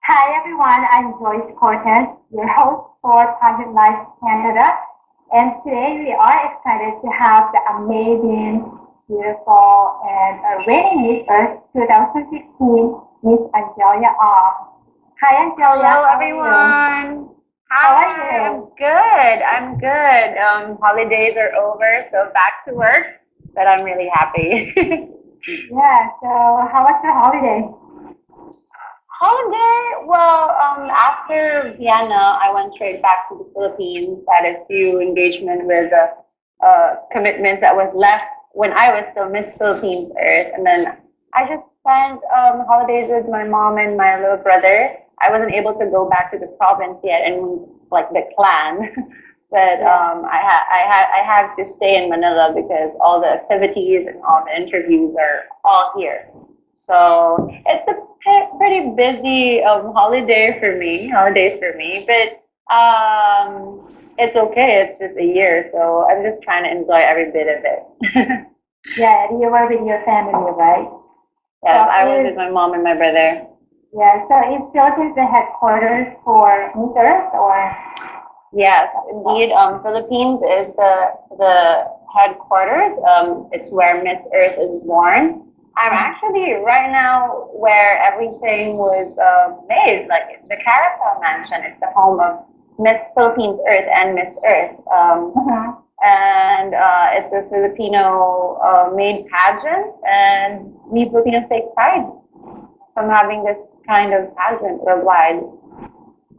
Hi everyone, I'm Joyce Cortez, your host for PageantLive Canada. And today we are excited to have the amazing, beautiful, and reigning Miss Earth 2015, Miss Angelia on. Hi Angelia, Hello, how are you? everyone. How are Hi, I'm you? good. I'm good. Holidays are over, so back to work, but I'm really happy. Yeah, so how was your holiday? Holiday? Well, after Vienna, I went straight back to the Philippines. I had a few engagement with commitments that was left when I was still Miss Philippines Earth, and then I just spent holidays with my mom and my little brother. I wasn't able to go back to the province yet, and like the clan, but Yeah, I have to stay in Manila because all the activities and all the interviews are all here. So it's a pretty busy holidays for me, but it's okay. It's just a year, so I'm just trying to enjoy every bit of it. yeah, you were with your family, right? Yes, So I was is with my mom and my brother. yeah, so is Philippines the headquarters for Miss Earth or? Yes, indeed. Philippines is the headquarters. It's where Miss Earth is born. I'm actually right now where everything was made, like the Carousel Mansion. It's the home of Miss Philippines Earth and Miss Earth. Mhm. And it's a Filipino made pageant, and we Filipinos take pride from having this kind of pageant worldwide.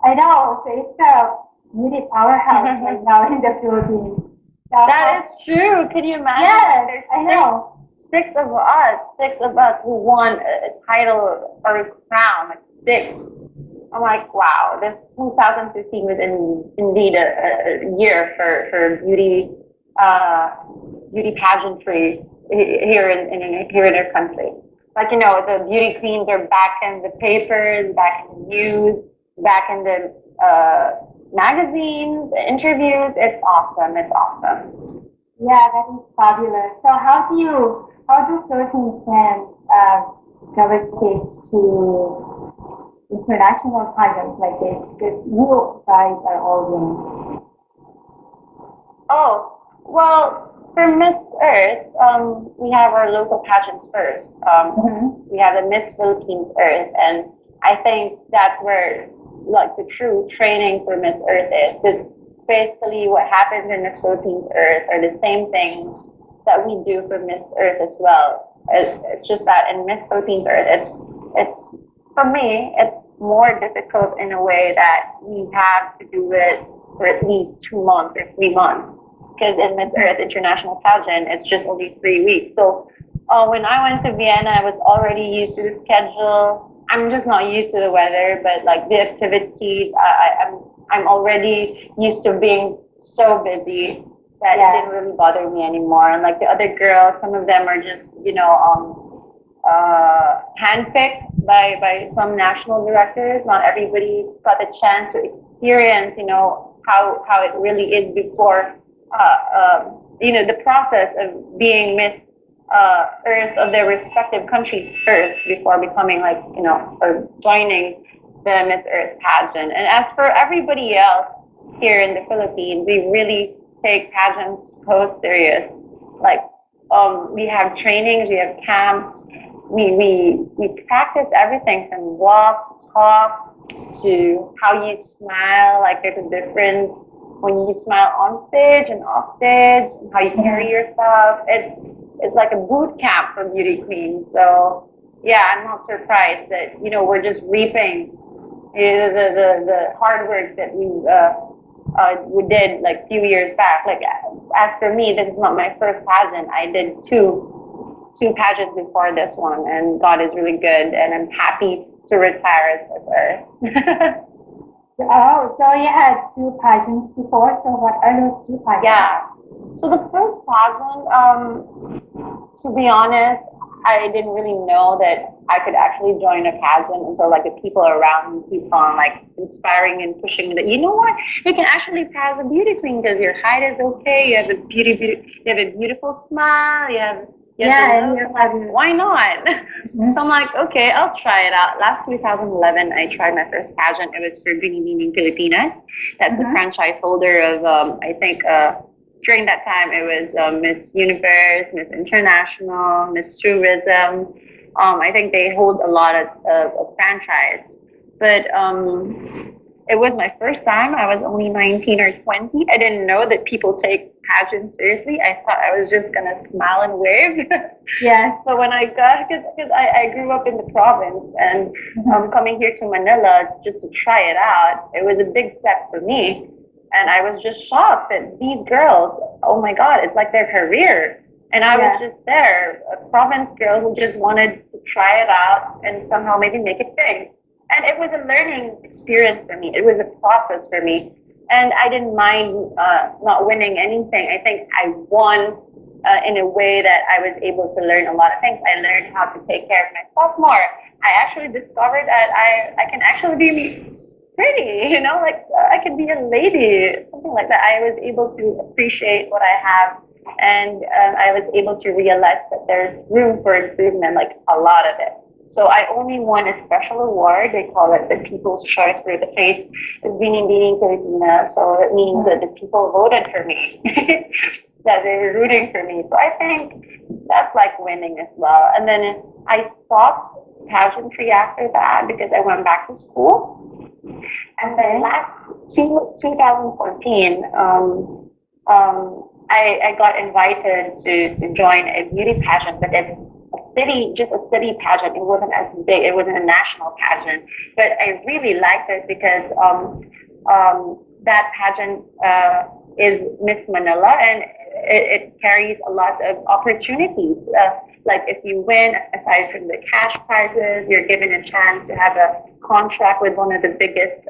I know, so it's a beauty powerhouse right now in the Philippines. So That how, is true. Can you imagine? Like yes, there's I six know. six of us who won a title or a crown, like six. I'm like, wow, this 2015 was indeed a year for uh, beauty pageantry here here in our country. Like the beauty queens are back in the papers, back in the news, back in the magazines, the interviews. It's awesome. It's awesome. Yeah, that is fabulous. So how do Philippine fans delegate to international pageants like this? Because you guys are all women. Oh, well, for Miss Earth, we have our local pageants first. Mm-hmm. We have the Miss Philippines Earth, and I think that's where like the true training for Miss Earth is. Because basically, what happens in Miss Philippines Earth are the same things that we do for Miss Earth as well. It's just that in Miss Philippines Earth, it's for me, it's more difficult in a way that we have to do it for at least 2 months or 3 months because in Miss Earth International Pageant, it's just only 3 weeks. So when I went to Vienna, I was already used to the schedule. I'm just not used to the weather, but like the activities, I'm already used to being so busy that it Yeah. didn't really bother me anymore. And like the other girls, some of them are just handpicked by some national directors. Not everybody got the chance to experience, how it really is before, the process of being Miss Earth of their respective countries first before becoming or joining the Miss Earth pageant. And as for everybody else here in the Philippines, we really take pageants so serious. Like we have trainings, we have camps, we practice everything from walk, talk to how you smile. Like there's a difference when you smile on stage and off stage, and how you carry yourself. It's like a boot camp for beauty queens. So yeah, I'm not surprised that we're just reaping the hard work that we did like a few years back. Like as for me, this is not my first pageant. I did two pageants before this one, and God is really good, and I'm happy to retire as Earth. So you had two pageants before. So what are those two pageants? Yeah. So the first pageant, to be honest, I didn't really know that I could actually join a pageant until like the people around me keeps on like inspiring and pushing me that you can actually pass a beauty queen because your height is okay, you have a beautiful smile, you have Yes or Yeah, no? and So you're I'm like, fabulous. why not? Mhm. So I'm like, okay, I'll try it out. Last 2011, I tried my first pageant. It was for Binibining Pilipinas. That's the Mhm. franchise holder of, I think, during that time, it was Miss Universe, Miss International, Miss Tourism. I think they hold a lot of franchise. But it was my first time. I was only 19 or 20. I didn't know that people take pageants seriously. I thought I was just going to smile and wave. Yes. But when I got, because I grew up in the province and Mhm. coming here to Manila just to try it out, it was a big step for me. And I was just shocked that these girls, oh my God, it's like their career. And I was Yeah. just there, a province girl who just wanted to try it out and somehow maybe make it big. And it was a learning experience for me. It was a process for me. And I didn't mind not winning anything. I think I won in a way that I was able to learn a lot of things. I learned how to take care of myself more. I actually discovered that I can actually be pretty, like I can be a lady, something like that. I was able to appreciate what I have, and I was able to realize that there's room for improvement, like a lot of it. So I only won a special award. They call it the People's Choice for the face of being Filipina. So it means that the people voted for me, that they were rooting for me. So I think that's like winning as well. And then I stopped pageantry after that because I went back to school. And then last 2014, I got invited to join a beauty pageant, but it's just a city pageant. It wasn't as big. It wasn't a national pageant, but I really liked it because that pageant is Miss Manila, and it carries a lot of opportunities. Like if you win, aside from the cash prizes, you're given a chance to have a contract with one of the biggest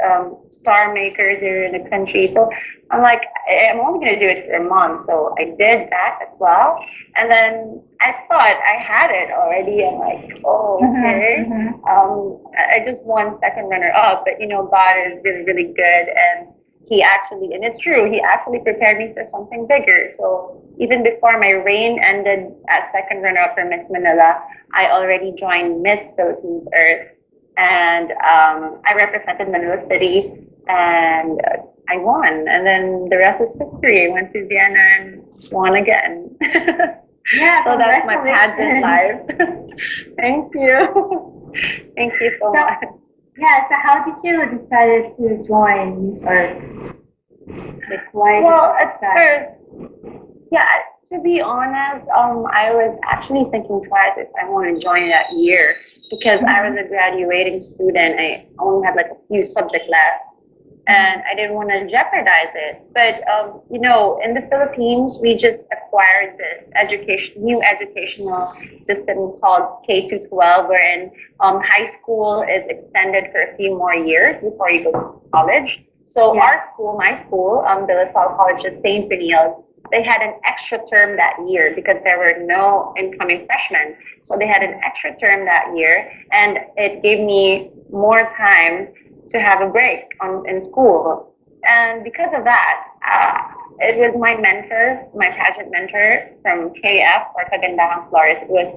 star makers here in the country. So I'm like, I'm only going to do it for a month. So I did that as well. And then I thought I had it already. I'm like, oh, okay. I just won second runner up, but God is really, really good. And he actually, and it's true, he actually prepared me for something bigger. So even before my reign ended as second runner up for Miss Manila, I already joined Miss Philippines Earth, and I represented Manila City, and I won. And then the rest is history. I went to Vienna and won again. Yeah, So that's my pageant congratulations. life. Thank you. Thank you so So, much. yeah, so how did you decide to join Miss Earth? Like, why did Well, you at decide? first, yeah, to be honest, I was actually thinking twice if I want to join that year because I was a graduating student. I only had like a few subjects left, and I didn't want to jeopardize it. But in the Philippines, we just acquired this new educational system called K to 12, wherein high school is extended for a few more years before you go to college. So Yeah. our school, my school, the La Salle College of St. Peniel, they had an extra term that year because there were no incoming freshmen. So they had an extra term that year, and it gave me more time to have a break in school. And because of that, it was my mentor, my pageant mentor from KF, or Kagandahan Flores. It was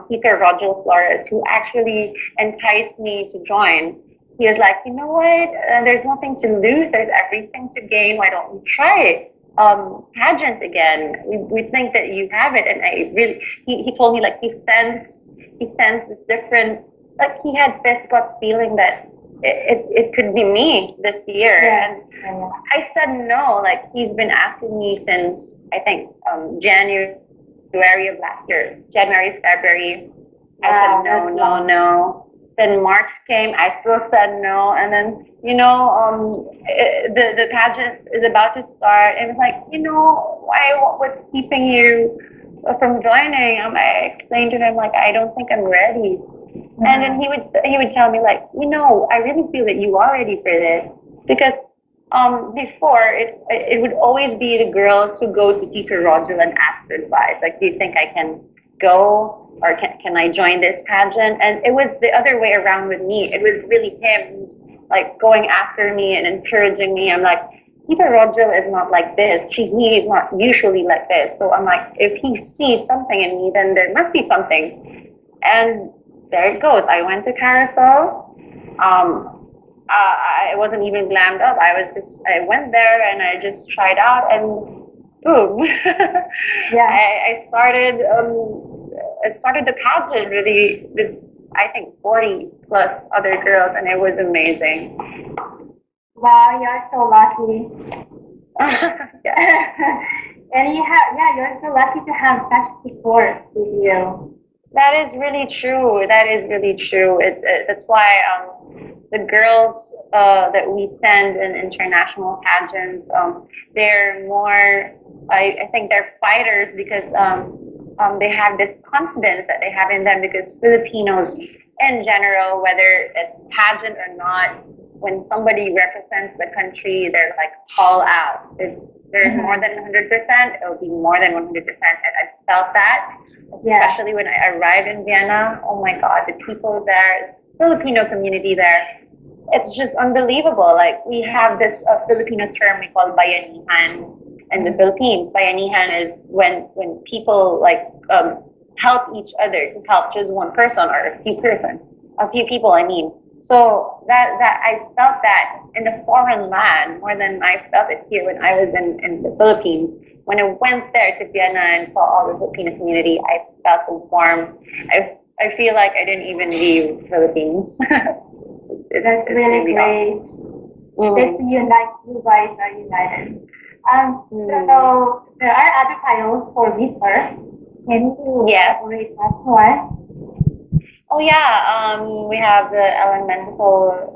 Peter Rogel Flores, who actually enticed me to join. He was like, you know what? There's nothing to lose. There's everything to gain. Why don't we try it? Pageant again. We think that you have it, and I really. He told me like he sensed this different. Like he had this gut feeling that it could be me this year. Yeah. And I said no. Like he's been asking me since I think January of last year, January, February. I said no, that's no, long. no. Then March came. I still said no, and then the pageant is about to start. And it's like why? What's keeping you from joining? I explained to him like I don't think I'm ready. And then he would tell me like, I really feel that you are ready for this because before it would always be the girls who go to Teacher Roger and ask for advice. Like, do you think I can go or can I join this pageant? And it was the other way around with me. It was really him who's like going after me and encouraging me. I'm like, Peter Rogel is not like this. He is not usually like this. So I'm like, if he sees something in me, then there must be something. And there it goes. I went to Carousel. I wasn't even glammed up. I went there and I just tried out, and boom. Yeah. I started the pageant with I think 40 plus other girls, and it was amazing. Wow, you're so lucky. Yeah. And you're so lucky to have such support with you. That is really true. That is really true. That's why the girls that we send in international pageants, they're more. I think they're fighters because they have this confidence that they have in them. Because Filipinos, in general, whether it's pageant or not, when somebody represents the country, they're like all out. There's more than 100%. It'll be more than 100%. And I felt that. Especially when I arrived in Vienna. Oh my God, the people there, Filipino community there, it's just unbelievable. Like we have this Filipino term we call bayanihan in the Philippines. Bayanihan is when people like help each other to help just one person or a few people. I mean, so that I felt that in the foreign land more than I felt it here when I was in the Philippines. When I went there to Vienna and saw all the Filipino community, I felt the warmth. I feel like I didn't even leave the Philippines. That's really great. It's unite. You guys are united. So there are other titles for Miss Earth. Can you elaborate that one? Oh yeah, we have the elemental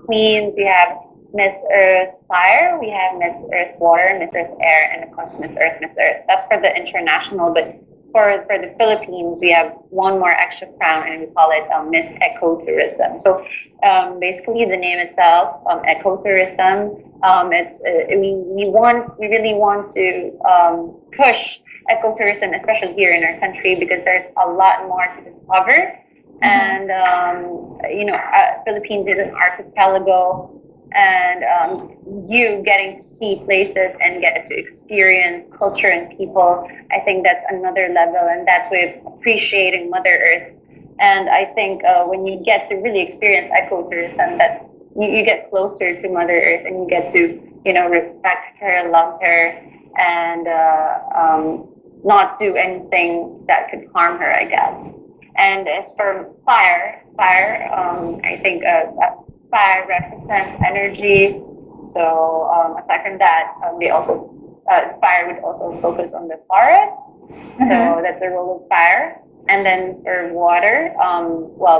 queens. We have Miss Earth Fire, we have Miss Earth Water, Miss Earth Air, and of course Miss Earth, Miss Earth. That's for the international, but for the Philippines, we have one more extra crown, and we call it Miss Ecotourism. So basically, the name itself, ecotourism. It's we really want to push ecotourism, especially here in our country, because there's a lot more to discover. And Philippines is an archipelago, and you getting to see places and get to experience culture and people, I think that's another level, and that's way of appreciating Mother Earth. And I think when you get to really experience ecotourism, that you get closer to Mother Earth, and you get to respect her, love her, and not do anything that could harm her, I guess. And as for fire, I think fire represents energy. So aside from that, they also fire would also focus on the forest. So that's the role of fire. And then for water,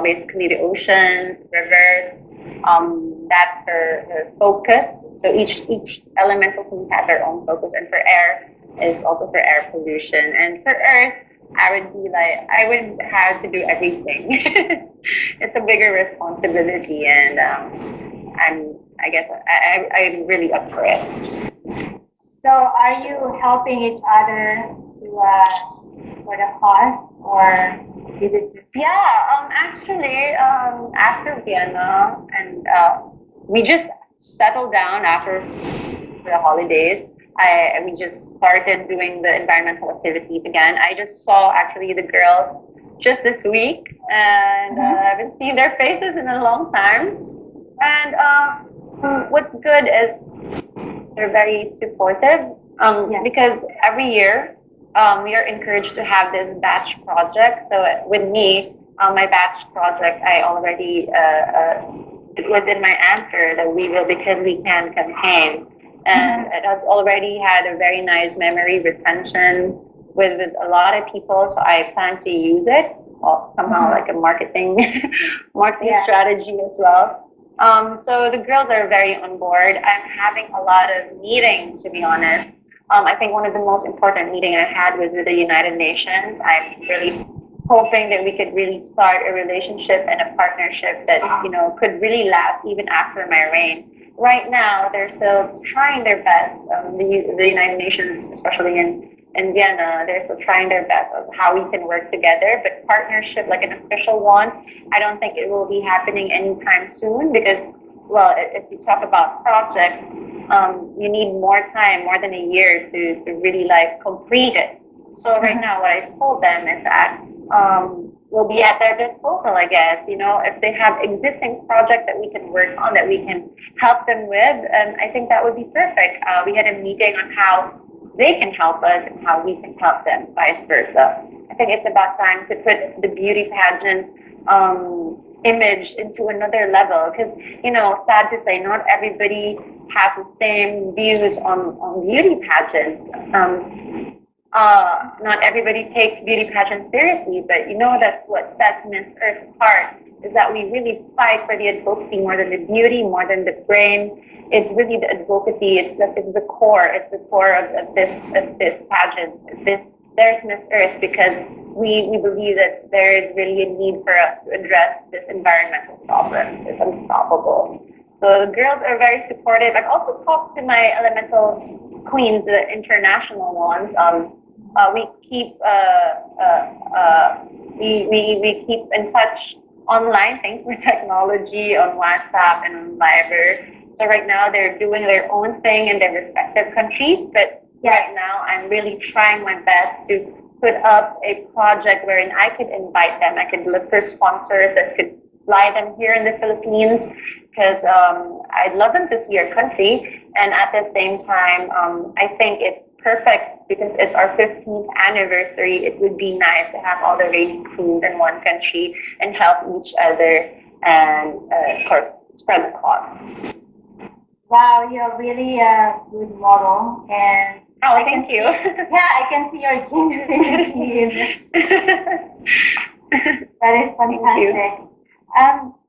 basically the oceans, rivers. That's her focus. So each elemental things have their own focus. And for air is also for air pollution. And for earth, I would have to do everything. It's a bigger responsibility, and I guess I'm really up for it. So, are you helping each other for the cause, or is it just? Yeah, actually, after Vienna, and we just settled down after the holidays. We just started doing the environmental activities again. I just saw actually the girls just this week, and I haven't seen their faces in a long time. And what's good is they're very supportive, because every year we are encouraged to have this batch project. So with me, my batch project, I already it was in my answer that we will because we can campaign. And it has already had a very nice memory retention with a lot of people. So I plan to use it somehow like a marketing strategy as well. So the girls are very on board. I'm having a lot of meetings, to be honest. I think one of the most important meetings I had was with the United Nations. I'm really hoping that we could really start a relationship and a partnership that could really last even after my reign. Right now, they're still trying their best. The United Nations, especially in Vienna, they're still trying their best of how we can work together. But partnership, like an official one, I don't think it will be happening anytime soon, because well, if you talk about projects, you need more time, more than a year to really like complete it. So right now, what I told them is that will be at their disposal, I guess. You know, if they have existing projects that we can work on, that we can help them with, I think that would be perfect. We had a meeting on how they can help us and how we can help them, vice versa. I think it's about time to put the beauty pageant image into another level, because, you know, sad to say, not everybody has the same views on beauty pageants. Not everybody takes beauty pageants seriously, but you know, that's what sets Miss Earth apart, is that we really fight for the advocacy more than the beauty, more than the brain. It's really the advocacy. It's the core. It's the core of this pageant. There's Miss Earth because we believe that there is really a need for us to address this environmental problem. It's unstoppable. So the girls are very supportive. I've also talked to my elemental queens, the international ones. We keep we keep in touch online, thanks for technology, on WhatsApp and on Viber. So right now they're doing their own thing in their respective countries, but right now I'm really trying my best to put up a project wherein I could invite them. I could look for sponsors that could fly them here in the Philippines, because I'd love them to see our country. And at the same time, I think it's perfect because it's our 15th anniversary. It would be nice to have all the reigning queens in one country and help each other, and of course spread the cause. Wow, you're really a good model, and oh, thank you. I can see your genuinity. That is fantastic.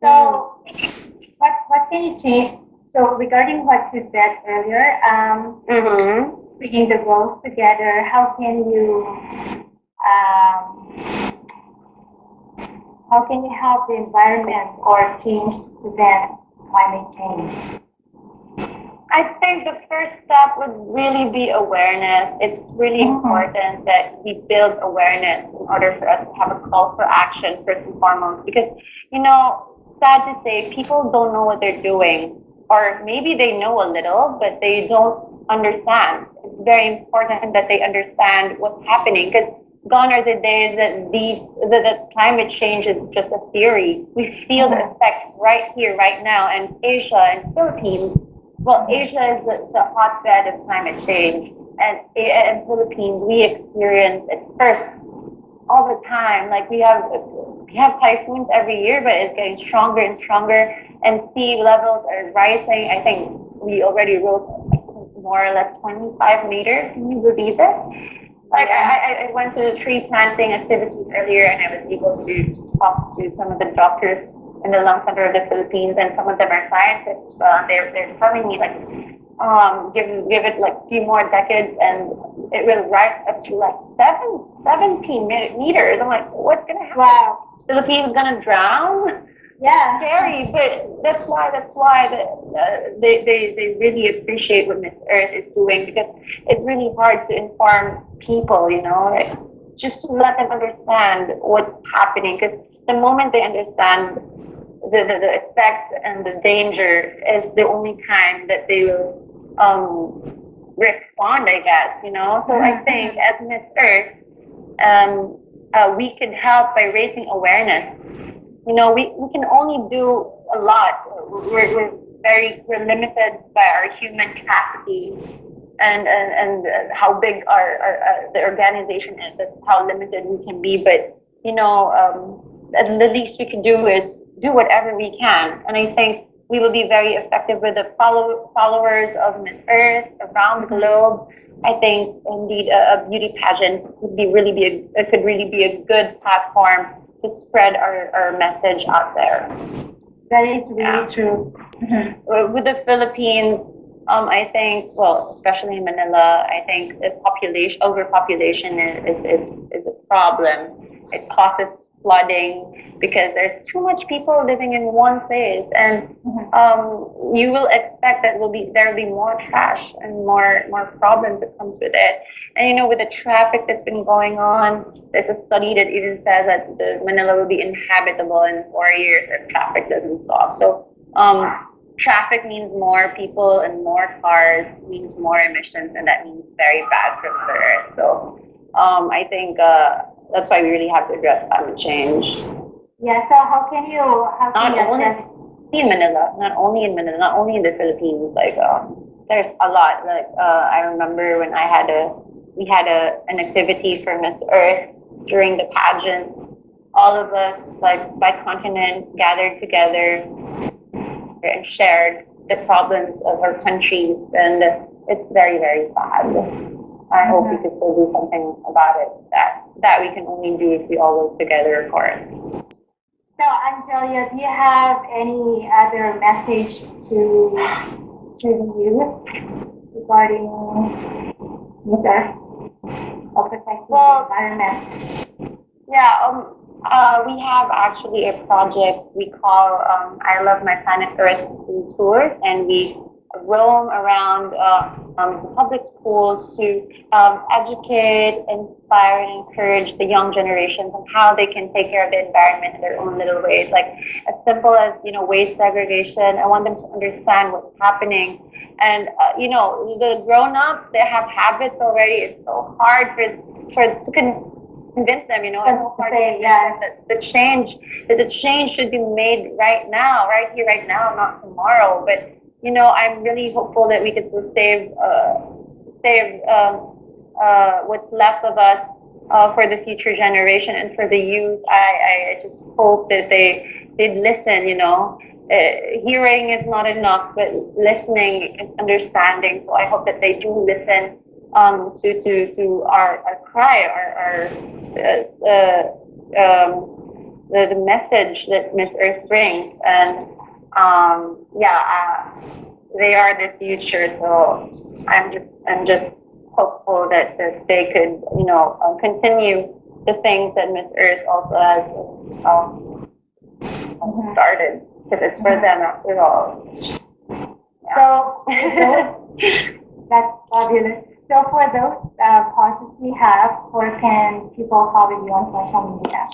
So, what can you change? So, regarding what you said earlier, bringing the girls together, how can you help the environment or change to prevent climate change? I think the first step would really be awareness. It's really important that we build awareness in order for us to have a call for action, first and foremost. Because, you know, sad to say, people don't know what they're doing. Or maybe they know a little, but they don't understand. It's very important that they understand what's happening, because gone are the days that the climate change is just a theory. We feel the effects right here, right now, and Asia and Philippines. Well, Asia is the hotbed of climate change, and in Philippines we experience it first all the time. Like we have typhoons every year, but it's getting stronger and stronger, and sea levels are rising. I think we already rose more or less 25 meters. Can you believe it? Like I went to the tree planting activities earlier, and I was able to talk to some of the doctors in the lung center of the Philippines, and some of them are scientists. They're telling me like, give it like a few more decades, and it will rise up to like 17 meters. I'm like, what's gonna happen? Wow, Philippines gonna drown? Yeah, scary. But that's why they really appreciate what Miss Earth is doing, because it's really hard to inform people, you know, like just to let them understand what's happening. Because the moment they understand the effects and the danger, is the only time that they will respond, I guess, you know. So I think as Miss Earth, we can help by raising awareness. You know, we can only do a lot. We're limited by our human capacity, and how big our the organization is. That's how limited we can be. But you know, the least we can do is do whatever we can. And I think we will be very effective with the followers of Miss Earth around the globe. I think indeed a beauty pageant could really be a good platform to spread our message out there. That is really true. With the Philippines, I think, well, especially in Manila, I think the overpopulation is a problem. It causes flooding because there's too much people living in one place, and you will expect that there will be more trash and more problems that comes with it. And you know, with the traffic that's been going on, there's a study that even says that Manila will be inhabitable in 4 years if traffic doesn't stop. So traffic means more people and more cars means more emissions, and that means very bad for the earth. So I think that's why we really have to address climate change. Yeah, so how can you address? In Manila, not only in Manila, not only in the Philippines. Like there's a lot. Like I remember when we had an activity for Miss Earth during the pageant. All of us, like by continent, gathered together and shared the problems of our countries, and it's very, very sad. I hope we could still do something about it. That we can only do if we all work together, of course. So, Angelia, do you have any other message to the youth regarding Miss Earth or protecting the environment? Yeah, we have actually a project we call I Love My Planet Earth School Tours, and we roam around the public schools to educate, inspire, and encourage the young generations on how they can take care of the environment in their own little ways. Like as simple as waste segregation. I want them to understand what's happening, and the grown-ups, they have habits already. It's so hard to convince them, it's so hard to convince them that the change should be made right now, right here, right now, not tomorrow. But I'm really hopeful that we could save what's left of us for the future generation and for the youth. I just hope that they'd listen. Hearing is not enough, but listening and understanding. So I hope that they do listen to our cry, the message that Miss Earth brings, and they are the future. So I'm just hopeful that they could continue the things that Miss Earth also has started, because it's for them after all. So that's fabulous. So for those pauses we have, where can people follow you on social media?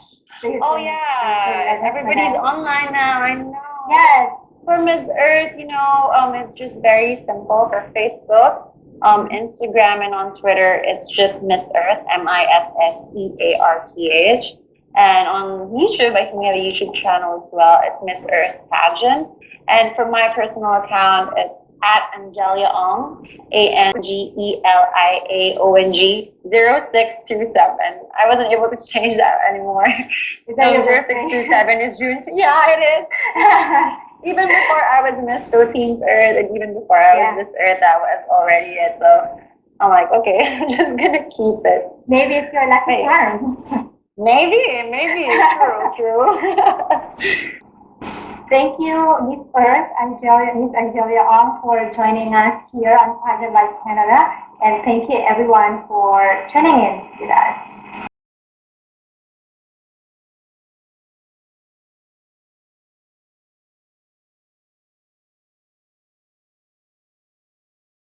Oh yeah, everybody's online now. I know. Yes. For Miss Earth, it's just very simple. For Facebook, Instagram, and on Twitter, it's just Miss Earth, MISSEARTH. And on YouTube, I think we have a YouTube channel as well. It's Miss Earth Pageant. And for my personal account, it's at Angelia Ong, ANGELIAONG 0627. I wasn't able to change that anymore. Is that your 0627 is June. Yeah, it is. Even before I was Miss Philippines Earth, and even before I was Miss Earth, that was already it. So I'm like, okay, I'm just gonna keep it. Maybe it's your lucky charm. Maybe. True. Thank you, Miss Earth, Miss Angelia Ong, for joining us here on PageantLive Canada, and thank you everyone for tuning in with us.